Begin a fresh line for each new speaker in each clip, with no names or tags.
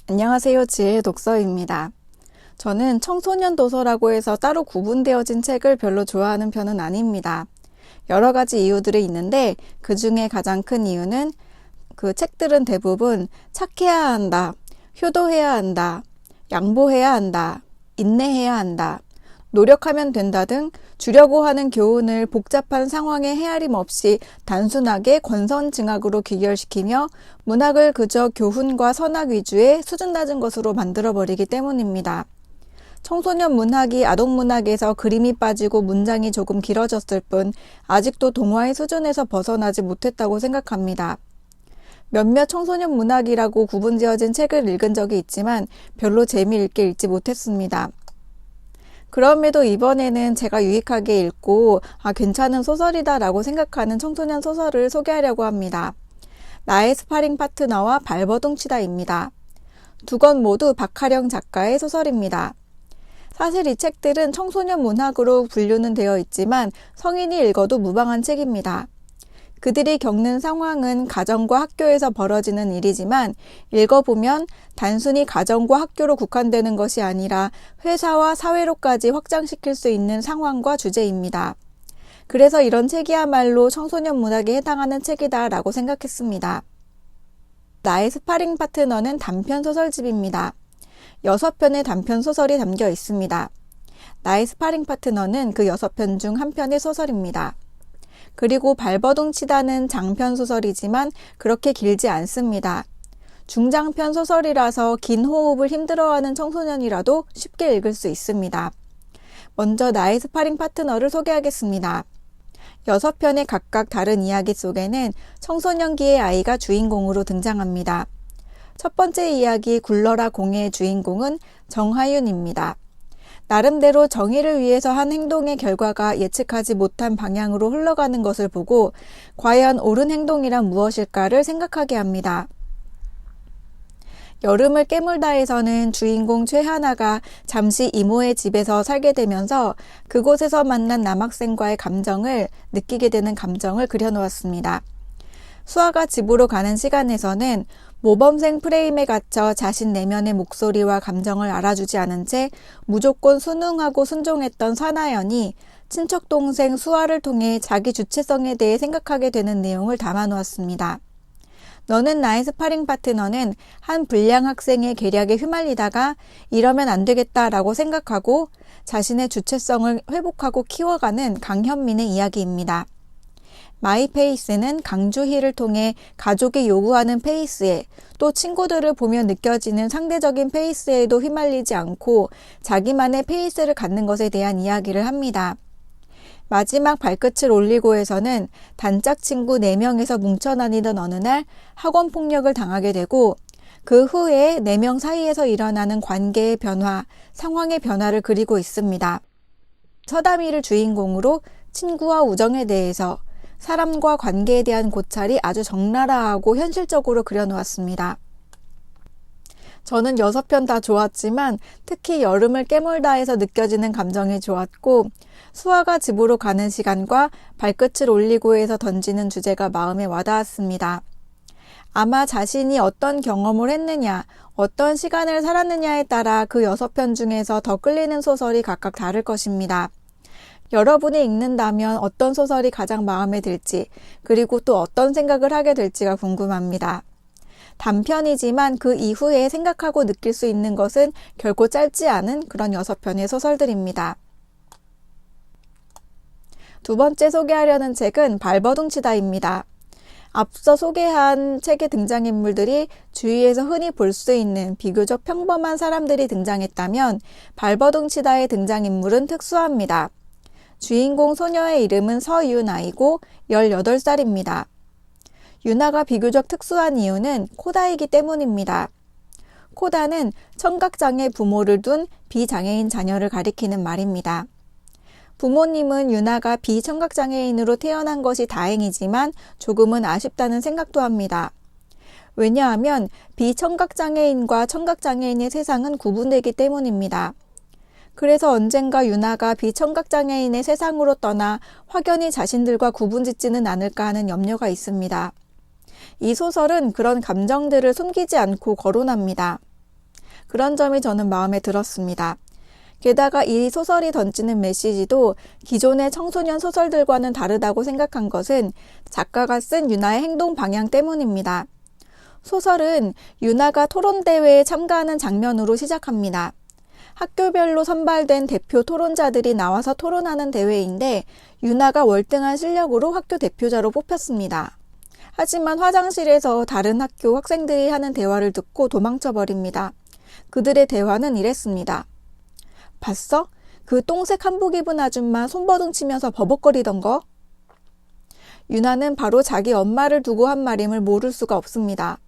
안녕하세요. 지혜의 독서입니다. 저는 청소년 도서라고 해서 따로 구분되어진 책을 별로 좋아하는 편은 아닙니다. 여러 가지 이유들이 있는데 그 중에 가장 큰 이유는 그 책들은 대부분 착해야 한다, 효도해야 한다, 양보해야 한다, 인내해야 한다, 노력하면 된다 등 주려고 하는 교훈을 복잡한 상황에 헤아림 없이 단순하게 권선징악으로 귀결시키며 문학을 그저 교훈과 선악 위주의 수준 낮은 것으로 만들어버리기 때문입니다. 청소년 문학이 아동 문학에서 그림이 빠지고 문장이 조금 길어졌을 뿐 아직도 동화의 수준에서 벗어나지 못했다고 생각합니다. 몇몇 청소년 문학이라고 구분지어진 책을 읽은 적이 있지만 별로 재미있게 읽지 못했습니다. 그럼에도 이번에는 제가 유익하게 읽고 괜찮은 소설이다 라고 생각하는 청소년 소설을 소개하려고 합니다. 나의 스파링 파트너와 발버둥치다입니다. 두 권 모두 박하령 작가의 소설입니다. 사실 이 책들은 청소년 문학으로 분류는 되어 있지만 성인이 읽어도 무방한 책입니다. 그들이 겪는 상황은 가정과 학교에서 벌어지는 일이지만 읽어보면 단순히 가정과 학교로 국한되는 것이 아니라 회사와 사회로까지 확장시킬 수 있는 상황과 주제입니다. 그래서 이런 책이야말로 청소년 문학에 해당하는 책이다라고 생각했습니다. 나의 스파링 파트너는 단편 소설집입니다. 6편의 단편 소설이 담겨 있습니다. 나의 스파링 파트너는 그 6편 중 한 편의 소설입니다. 그리고 발버둥치다는 장편 소설이지만 그렇게 길지 않습니다. 중장편 소설이라서 긴 호흡을 힘들어하는 청소년이라도 쉽게 읽을 수 있습니다. 먼저 나의 스파링 파트너를 소개하겠습니다. 6편의 각각 다른 이야기 속에는 청소년기의 아이가 주인공으로 등장합니다. 첫 번째 이야기 굴러라 공예의 주인공은 정하윤입니다. 나름대로 정의를 위해서 한 행동의 결과가 예측하지 못한 방향으로 흘러가는 것을 보고 과연 옳은 행동이란 무엇일까를 생각하게 합니다. 여름을 깨물다에서는 주인공 최하나가 잠시 이모의 집에서 살게 되면서 그곳에서 만난 남학생과의 감정을 느끼게 되는 감정을 그려놓았습니다. 수아가 집으로 가는 시간에서는 모범생 프레임에 갇혀 자신 내면의 목소리와 감정을 알아주지 않은 채 무조건 순응하고 순종했던 사나연이 친척 동생 수아를 통해 자기 주체성에 대해 생각하게 되는 내용을 담아놓았습니다. 너는 나의 스파링 파트너는 한 불량 학생의 계략에 휘말리다가 이러면 안 되겠다라고 생각하고 자신의 주체성을 회복하고 키워가는 강현민의 이야기입니다. 마이 페이스는 강주희를 통해 가족이 요구하는 페이스에 또 친구들을 보며 느껴지는 상대적인 페이스에도 휘말리지 않고 자기만의 페이스를 갖는 것에 대한 이야기를 합니다. 마지막 발끝을 올리고에서는 단짝 친구 4명에서 뭉쳐다니던 어느 날 학원 폭력을 당하게 되고 그 후에 4명 사이에서 일어나는 관계의 변화, 상황의 변화를 그리고 있습니다. 서다미를 주인공으로 친구와 우정에 대해서 사람과 관계에 대한 고찰이 아주 적나라하고 현실적으로 그려놓았습니다. 저는 6편 다 좋았지만 특히 여름을 깨물다에서 느껴지는 감정이 좋았고 수아가 집으로 가는 시간과 발끝을 올리고에서 던지는 주제가 마음에 와닿았습니다. 아마 자신이 어떤 경험을 했느냐, 어떤 시간을 살았느냐에 따라 그 6편 중에서 더 끌리는 소설이 각각 다를 것입니다. 여러분이 읽는다면 어떤 소설이 가장 마음에 들지, 그리고 또 어떤 생각을 하게 될지가 궁금합니다. 단편이지만 그 이후에 생각하고 느낄 수 있는 것은 결코 짧지 않은 그런 6편의 소설들입니다. 두 번째 소개하려는 책은 발버둥치다입니다. 앞서 소개한 책의 등장인물들이 주위에서 흔히 볼 수 있는 비교적 평범한 사람들이 등장했다면 발버둥치다의 등장인물은 특수합니다. 주인공 소녀의 이름은 서유나이고 18살입니다. 유나가 비교적 특수한 이유는 코다이기 때문입니다. 코다는 청각장애 부모를 둔 비장애인 자녀를 가리키는 말입니다. 부모님은 유나가 비청각장애인으로 태어난 것이 다행이지만 조금은 아쉽다는 생각도 합니다. 왜냐하면 비청각장애인과 청각장애인의 세상은 구분되기 때문입니다. 그래서 언젠가 유나가 비청각장애인의 세상으로 떠나 확연히 자신들과 구분짓지는 않을까 하는 염려가 있습니다. 이 소설은 그런 감정들을 숨기지 않고 거론합니다. 그런 점이 저는 마음에 들었습니다. 게다가 이 소설이 던지는 메시지도 기존의 청소년 소설들과는 다르다고 생각한 것은 작가가 쓴 유나의 행동 방향 때문입니다. 소설은 유나가 토론대회에 참가하는 장면으로 시작합니다. 학교별로 선발된 대표 토론자들이 나와서 토론하는 대회인데 유나가 월등한 실력으로 학교 대표자로 뽑혔습니다. 하지만 화장실에서 다른 학교 학생들이 하는 대화를 듣고 도망쳐 버립니다. 그들의 대화는 이랬습니다. 봤어? 그 똥색 한복 입은 아줌마 손버둥 치면서 버벅거리던 거? 유나는 바로 자기 엄마를 두고 한 말임을 모를 수가 없습니다.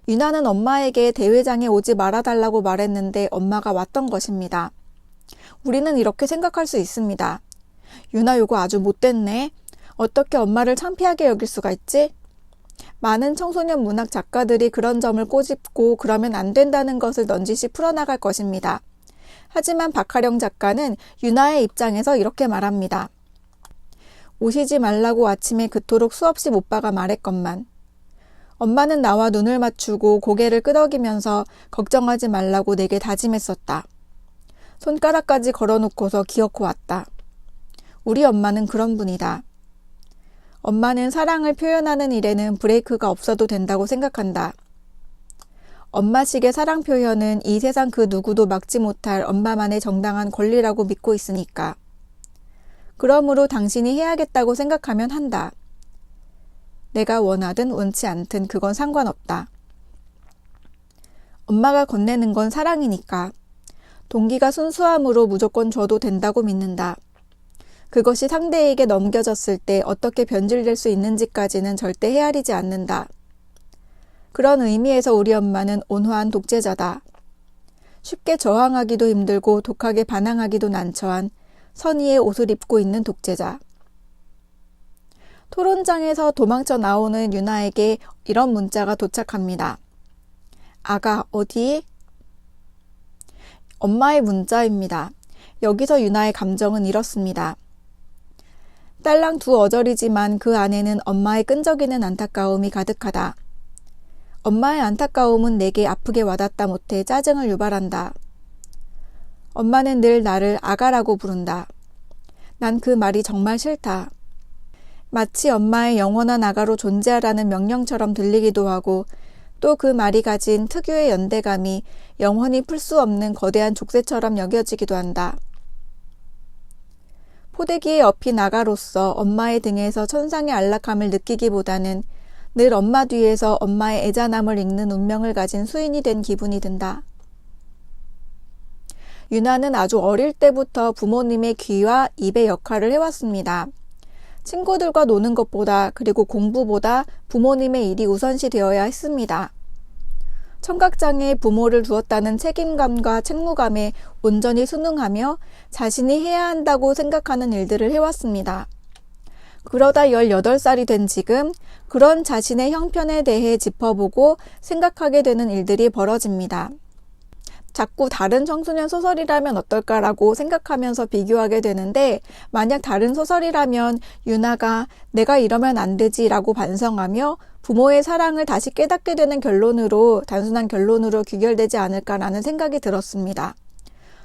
유나는 엄마에게 대회장에 오지 말아달라고 말했는데 엄마가 왔던 것입니다. 우리는 이렇게 생각할 수 있습니다. 유나 요거 아주 못됐네. 어떻게 엄마를 창피하게 여길 수가 있지? 많은 청소년 문학 작가들이 그런 점을 꼬집고 그러면 안 된다는 것을 넌지시 풀어나갈 것입니다. 하지만 박하령 작가는 유나의 입장에서 이렇게 말합니다. 오시지 말라고 아침에 그토록 수없이 오빠가 말했건만. 엄마는 나와 눈을 맞추고 고개를 끄덕이면서 걱정하지 말라고 내게 다짐했었다. 손가락까지 걸어놓고서 기어코 왔다. 우리 엄마는 그런 분이다. 엄마는 사랑을 표현하는 일에는 브레이크가 없어도 된다고 생각한다. 엄마식의 사랑 표현은 이 세상 그 누구도 막지 못할 엄마만의 정당한 권리라고 믿고 있으니까. 그러므로 당신이 해야겠다고 생각하면 한다. 내가 원하든 원치 않든 그건 상관없다. 엄마가 건네는 건 사랑이니까. 동기가 순수함으로 무조건 줘도 된다고 믿는다. 그것이 상대에게 넘겨졌을 때 어떻게 변질될 수 있는지까지는 절대 헤아리지 않는다. 그런 의미에서 우리 엄마는 온화한 독재자다. 쉽게 저항하기도 힘들고 독하게 반항하기도 난처한 선의의 옷을 입고 있는 독재자. 토론장에서 도망쳐 나오는 유나에게 이런 문자가 도착합니다. 아가, 어디? 엄마의 문자입니다. 여기서 유나의 감정은 이렇습니다. 딸랑 두 어절이지만 그 안에는 엄마의 끈적이는 안타까움이 가득하다. 엄마의 안타까움은 내게 아프게 와닿다 못해 짜증을 유발한다. 엄마는 늘 나를 아가라고 부른다. 난 그 말이 정말 싫다. 마치 엄마의 영원한 아가로 존재하라는 명령처럼 들리기도 하고 또 그 말이 가진 특유의 연대감이 영원히 풀 수 없는 거대한 족쇄처럼 여겨지기도 한다. 포대기에 엎인 아가로서 엄마의 등에서 천상의 안락함을 느끼기보다는 늘 엄마 뒤에서 엄마의 애잔함을 읽는 운명을 가진 수인이 된 기분이 든다. 유나는 아주 어릴 때부터 부모님의 귀와 입의 역할을 해왔습니다. 친구들과 노는 것보다 그리고 공부보다 부모님의 일이 우선시 되어야 했습니다. 청각장애에 부모를 두었다는 책임감과 책무감에 온전히 순응하며 자신이 해야 한다고 생각하는 일들을 해왔습니다. 그러다 18살이 된 지금 그런 자신의 형편에 대해 짚어보고 생각하게 되는 일들이 벌어집니다. 자꾸 다른 청소년 소설이라면 어떨까라고 생각하면서 비교하게 되는데 만약 다른 소설이라면 유나가 내가 이러면 안 되지라고 반성하며 부모의 사랑을 다시 깨닫게 되는 단순한 결론으로 귀결되지 않을까라는 생각이 들었습니다.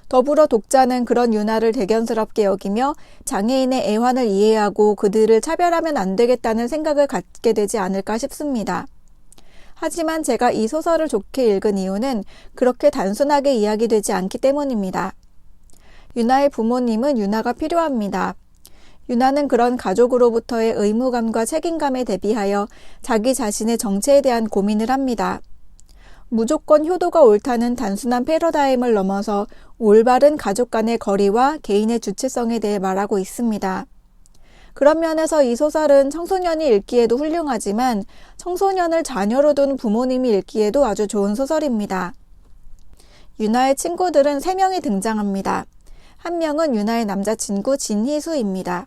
더불어 독자는 그런 유나를 대견스럽게 여기며 장애인의 애환을 이해하고 그들을 차별하면 안 되겠다는 생각을 갖게 되지 않을까 싶습니다. 하지만 제가 이 소설을 좋게 읽은 이유는 그렇게 단순하게 이야기되지 않기 때문입니다. 유나의 부모님은 유나가 필요합니다. 유나는 그런 가족으로부터의 의무감과 책임감에 대비하여 자기 자신의 정체에 대한 고민을 합니다. 무조건 효도가 옳다는 단순한 패러다임을 넘어서 올바른 가족 간의 거리와 개인의 주체성에 대해 말하고 있습니다. 그런 면에서 이 소설은 청소년이 읽기에도 훌륭하지만 청소년을 자녀로 둔 부모님이 읽기에도 아주 좋은 소설입니다. 유나의 친구들은 3명이 등장합니다. 한 명은 유나의 남자친구 진희수입니다.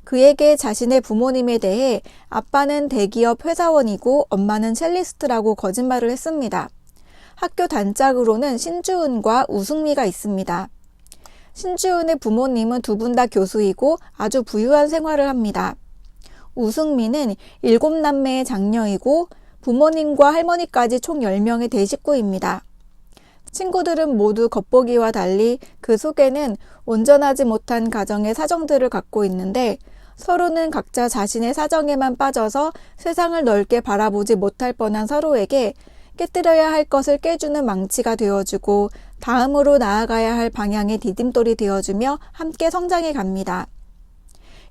그에게 자신의 부모님에 대해 아빠는 대기업 회사원이고 엄마는 첼리스트라고 거짓말을 했습니다. 학교 단짝으로는 신주은과 우승미가 있습니다. 신주은의 부모님은 두 분 다 교수이고 아주 부유한 생활을 합니다. 우승미는 7남매의 장녀이고 부모님과 할머니까지 총 10명의 대식구입니다. 친구들은 모두 겉보기와 달리 그 속에는 온전하지 못한 가정의 사정들을 갖고 있는데 서로는 각자 자신의 사정에만 빠져서 세상을 넓게 바라보지 못할 뻔한 서로에게 깨뜨려야 할 것을 깨주는 망치가 되어주고 다음으로 나아가야 할 방향의 디딤돌이 되어주며 함께 성장해 갑니다.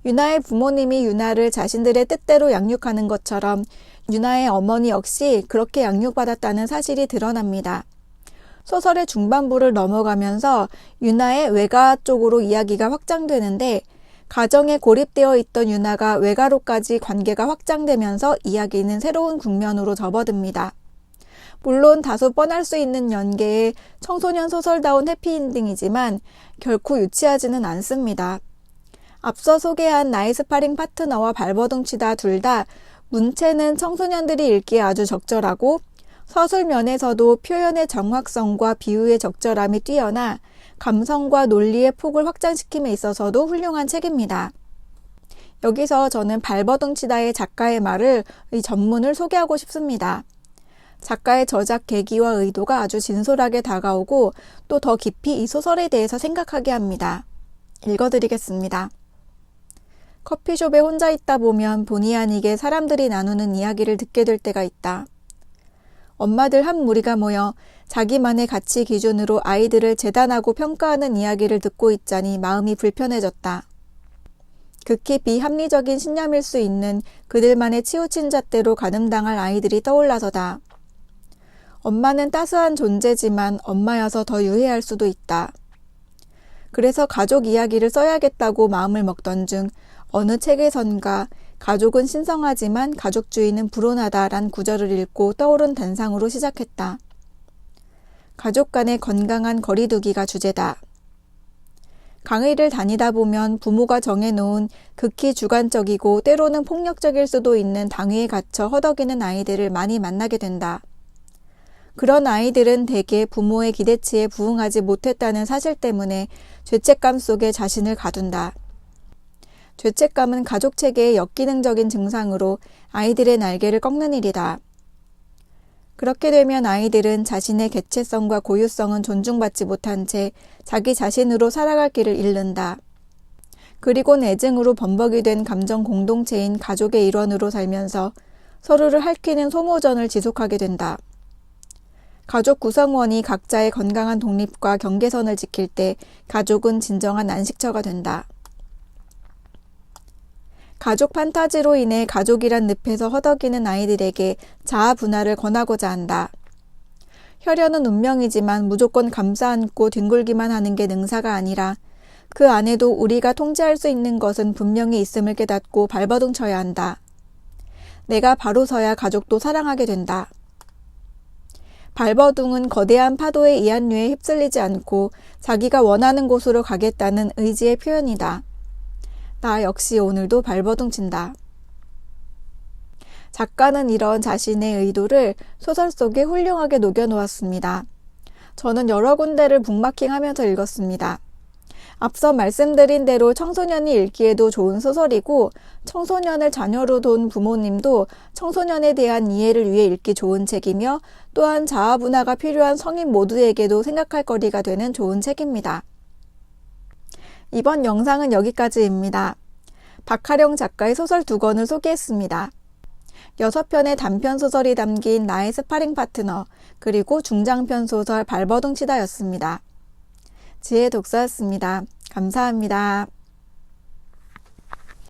유나의 부모님이 유나를 자신들의 뜻대로 양육하는 것처럼 유나의 어머니 역시 그렇게 양육받았다는 사실이 드러납니다. 소설의 중반부를 넘어가면서 유나의 외가 쪽으로 이야기가 확장되는데 가정에 고립되어 있던 유나가 외가로까지 관계가 확장되면서 이야기는 새로운 국면으로 접어듭니다. 물론 다소 뻔할 수 있는 연계의 청소년 소설다운 해피엔딩이지만 결코 유치하지는 않습니다. 앞서 소개한 나의 스파링 파트너와 발버둥치다 둘 다 문체는 청소년들이 읽기에 아주 적절하고 서술 면에서도 표현의 정확성과 비유의 적절함이 뛰어나 감성과 논리의 폭을 확장시킴에 있어서도 훌륭한 책입니다. 여기서 저는 발버둥치다의 작가의 말을 이 전문을 소개하고 싶습니다. 작가의 저작 계기와 의도가 아주 진솔하게 다가오고 또 더 깊이 이 소설에 대해서 생각하게 합니다. 읽어드리겠습니다. 커피숍에 혼자 있다 보면 본의 아니게 사람들이 나누는 이야기를 듣게 될 때가 있다. 엄마들 한 무리가 모여 자기만의 가치 기준으로 아이들을 재단하고 평가하는 이야기를 듣고 있자니 마음이 불편해졌다. 극히 비합리적인 신념일 수 있는 그들만의 치우친 잣대로 가늠당할 아이들이 떠올라서다. 엄마는 따스한 존재지만 엄마여서 더 유해할 수도 있다. 그래서 가족 이야기를 써야겠다고 마음을 먹던 중 어느 책에선가 가족은 신성하지만 가족주의는 불온하다란 구절을 읽고 떠오른 단상으로 시작했다. 가족 간의 건강한 거리두기가 주제다. 강의를 다니다 보면 부모가 정해놓은 극히 주관적이고 때로는 폭력적일 수도 있는 당위에 갇혀 허덕이는 아이들을 많이 만나게 된다. 그런 아이들은 대개 부모의 기대치에 부응하지 못했다는 사실 때문에 죄책감 속에 자신을 가둔다. 죄책감은 가족 체계의 역기능적인 증상으로 아이들의 날개를 꺾는 일이다. 그렇게 되면 아이들은 자신의 개체성과 고유성은 존중받지 못한 채 자기 자신으로 살아갈 길을 잃는다. 그리곤 애증으로 범벅이 된 감정 공동체인 가족의 일원으로 살면서 서로를 핥히는 소모전을 지속하게 된다. 가족 구성원이 각자의 건강한 독립과 경계선을 지킬 때 가족은 진정한 안식처가 된다. 가족 판타지로 인해 가족이란 늪에서 허덕이는 아이들에게 자아 분할을 권하고자 한다. 혈연은 운명이지만 무조건 감싸 안고 뒹굴기만 하는 게 능사가 아니라 그 안에도 우리가 통제할 수 있는 것은 분명히 있음을 깨닫고 발버둥쳐야 한다. 내가 바로 서야 가족도 사랑하게 된다. 발버둥은 거대한 파도의 이한류에 휩쓸리지 않고 자기가 원하는 곳으로 가겠다는 의지의 표현이다. 나 역시 오늘도 발버둥친다. 작가는 이런 자신의 의도를 소설 속에 훌륭하게 녹여놓았습니다. 저는 여러 군데를 북마킹하면서 읽었습니다. 앞서 말씀드린 대로 청소년이 읽기에도 좋은 소설이고 청소년을 자녀로 둔 부모님도 청소년에 대한 이해를 위해 읽기 좋은 책이며 또한 자아 분화가 필요한 성인 모두에게도 생각할 거리가 되는 좋은 책입니다. 이번 영상은 여기까지입니다. 박하령 작가의 소설 2권을 소개했습니다. 6편의 단편 소설이 담긴 나의 스파링 파트너, 그리고 중장편 소설 발버둥치다였습니다. 지혜 독서였습니다. 감사합니다.